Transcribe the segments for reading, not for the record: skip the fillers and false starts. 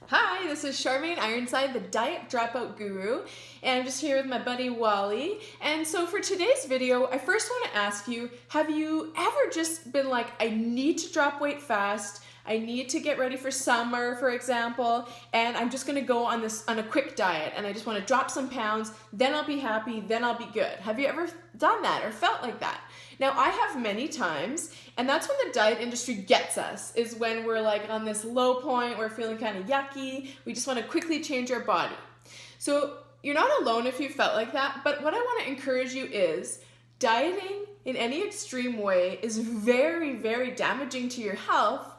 Hi, this is Charmaine Ironside, the Diet Dropout Guru, and I'm just here with my buddy Wally. And so for today's video, I first want to ask you, have you ever just been like, I need to drop weight fast, I need to get ready for summer, for example, and I'm just going to go on a quick diet, and I just want to drop some pounds, then I'll be happy, then I'll be good. Have you ever done that or felt like that? Now, I have many times, and that's when the diet industry gets us, is when we're like on this low point, we're feeling kind of yucky, we just want to quickly change our body. So you're not alone if you felt like that, but what I want to encourage you is dieting in any extreme way is very, very damaging to your health,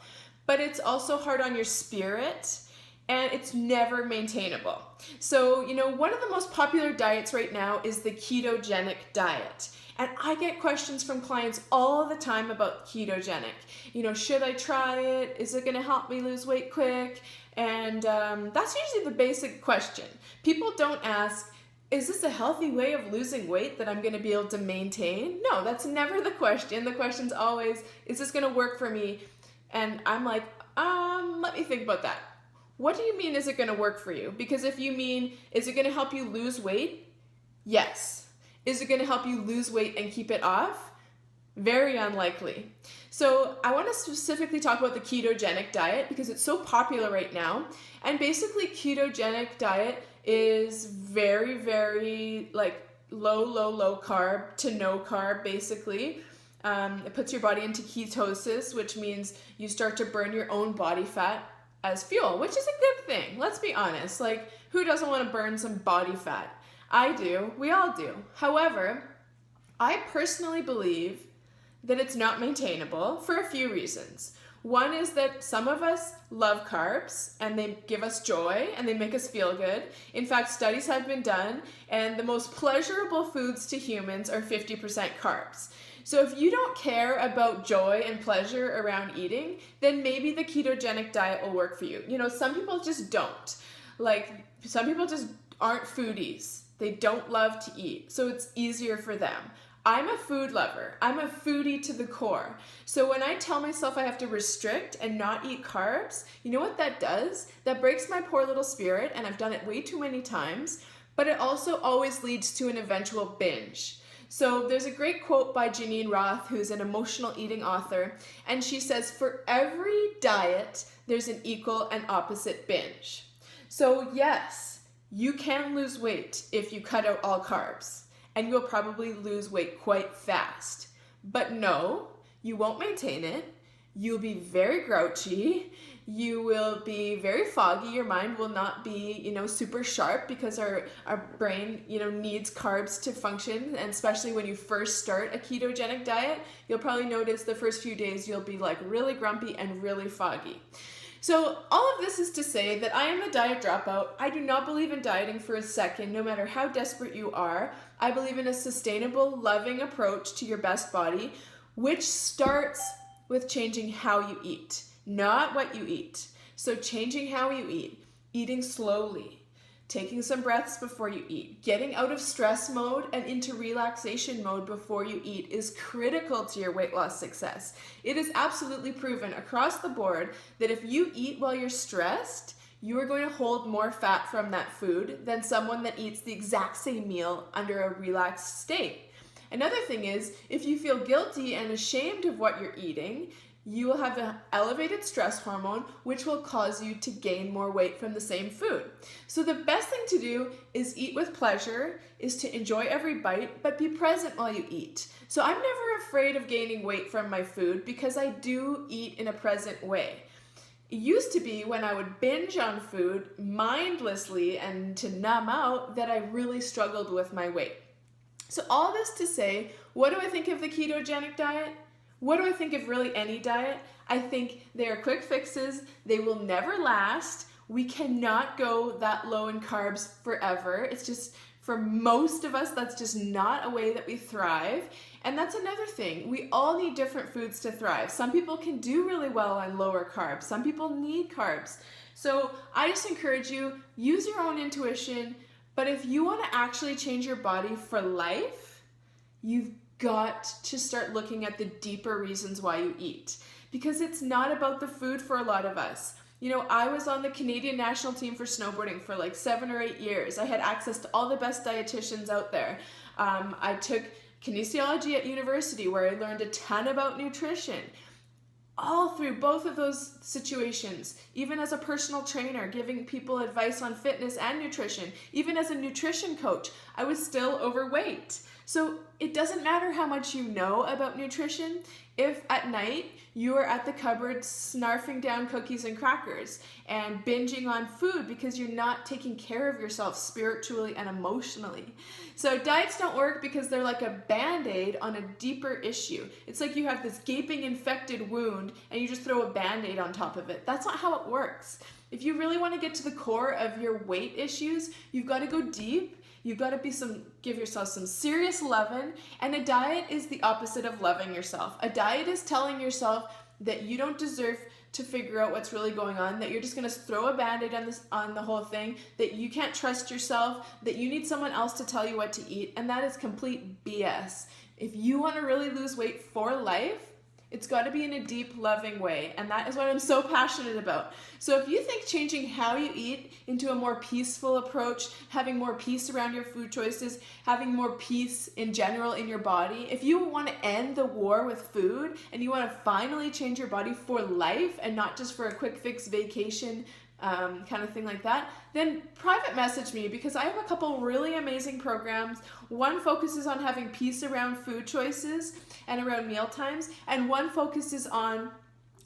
but it's also hard on your spirit, and it's never maintainable. So, one of the most popular diets right now is the ketogenic diet. And I get questions from clients all the time about ketogenic. Should I try it? Is it gonna help me lose weight quick? And that's usually the basic question. People don't ask, is this a healthy way of losing weight that I'm gonna be able to maintain? No, that's never the question. The question's always, is this gonna work for me? And I'm like, let me think about that. What do you mean, is it gonna work for you? Because if you mean, is it gonna help you lose weight? Yes. Is it going to help you lose weight and keep it off? Very unlikely. So I want to specifically talk about the ketogenic diet because it's so popular right now. And basically, ketogenic diet is very, very low carb to no carb, basically. It puts your body into ketosis, which means you start to burn your own body fat as fuel, which is a good thing. Let's be honest. Who doesn't want to burn some body fat? I do. We all do. However, I personally believe that it's not maintainable for a few reasons. One is that some of us love carbs and they give us joy and they make us feel good. In fact, studies have been done, and the most pleasurable foods to humans are 50% carbs. So if you don't care about joy and pleasure around eating, then maybe the ketogenic diet will work for you. Some people just don't. Some people just aren't foodies. They don't love to eat, so it's easier for them. I'm a food lover. I'm a foodie to the core. So when I tell myself I have to restrict and not eat carbs, you know what that does? That breaks my poor little spirit, and I've done it way too many times, but it also always leads to an eventual binge. So there's a great quote by Janine Roth, who's an emotional eating author, and she says, for every diet, there's an equal and opposite binge. So yes, you can lose weight if you cut out all carbs, and you'll probably lose weight quite fast. But no, you won't maintain it. You'll be very grouchy. You will be very foggy. Your mind will not be, super sharp because our brain, needs carbs to function. And especially when you first start a ketogenic diet, you'll probably notice the first few days you'll be really grumpy and really foggy. So all of this is to say that I am a diet dropout. I do not believe in dieting for a second, no matter how desperate you are. I believe in a sustainable, loving approach to your best body, which starts with changing how you eat, not what you eat. So changing how you eat, eating slowly, taking some breaths before you eat, getting out of stress mode and into relaxation mode before you eat is critical to your weight loss success. It is absolutely proven across the board that if you eat while you're stressed, you are going to hold more fat from that food than someone that eats the exact same meal under a relaxed state. Another thing is, if you feel guilty and ashamed of what you're eating, you will have an elevated stress hormone, which will cause you to gain more weight from the same food. So the best thing to do is eat with pleasure, is to enjoy every bite, but be present while you eat. So I'm never afraid of gaining weight from my food because I do eat in a present way. It used to be when I would binge on food mindlessly and to numb out that I really struggled with my weight. So all this to say, what do I think of the ketogenic diet? What do I think of really any diet? I think they are quick fixes. They will never last. We cannot go that low in carbs forever. It's just, for most of us, that's just not a way that we thrive. And that's another thing. We all need different foods to thrive. Some people can do really well on lower carbs. Some people need carbs. So I just encourage you, use your own intuition. But if you want to actually change your body for life, you've got to start looking at the deeper reasons why you eat, because it's not about the food for a lot of us. You know, I was on the Canadian national team for snowboarding for like 7 or 8 years. I had access to all the best dietitians out there. I took kinesiology at university where I learned a ton about nutrition. All through both of those situations, even as a personal trainer, giving people advice on fitness and nutrition, even as a nutrition coach, I was still overweight. So it doesn't matter how much you know about nutrition if at night you are at the cupboard snarfing down cookies and crackers and binging on food because you're not taking care of yourself spiritually and emotionally. So diets don't work because they're like a band-aid on a deeper issue. It's like you have this gaping infected wound and you just throw a band-aid on top of it. That's not how it works. If you really want to get to the core of your weight issues, you've got to go deep. You've got to give yourself some serious loving, and a diet is the opposite of loving yourself. A diet is telling yourself that you don't deserve to figure out what's really going on, that you're just going to throw a band-aid on the whole thing, that you can't trust yourself, that you need someone else to tell you what to eat, and that is complete BS. If you want to really lose weight for life, it's got to be in a deep, loving way, and that is what I'm so passionate about. So if you think changing how you eat into a more peaceful approach, having more peace around your food choices, having more peace in general in your body, if you want to end the war with food and you want to finally change your body for life and not just for a quick fix vacation, kind of thing like that, then private message me because I have a couple really amazing programs. One focuses on having peace around food choices and around meal times, and one focuses on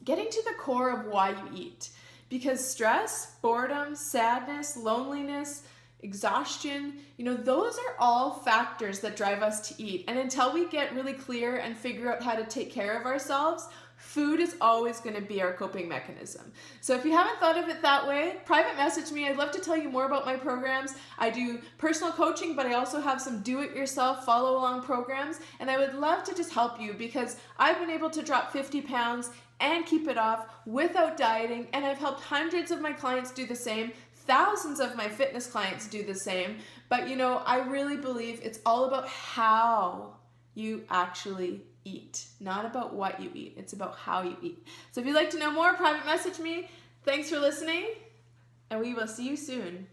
getting to the core of why you eat. Because stress, boredom, sadness, loneliness, exhaustion, those are all factors that drive us to eat. And until we get really clear and figure out how to take care of ourselves, food is always going to be our coping mechanism. So if you haven't thought of it that way, private message me. I'd love to tell you more about my programs. I do personal coaching, but I also have some do-it-yourself follow-along programs, and I would love to just help you because I've been able to drop 50 pounds and keep it off without dieting, and I've helped hundreds of my clients do the same. Thousands of my fitness clients do the same, but I really believe it's all about how you actually eat, not about what you eat. It's about how you eat. So if you'd like to know more, private message me. Thanks for listening, and we will see you soon.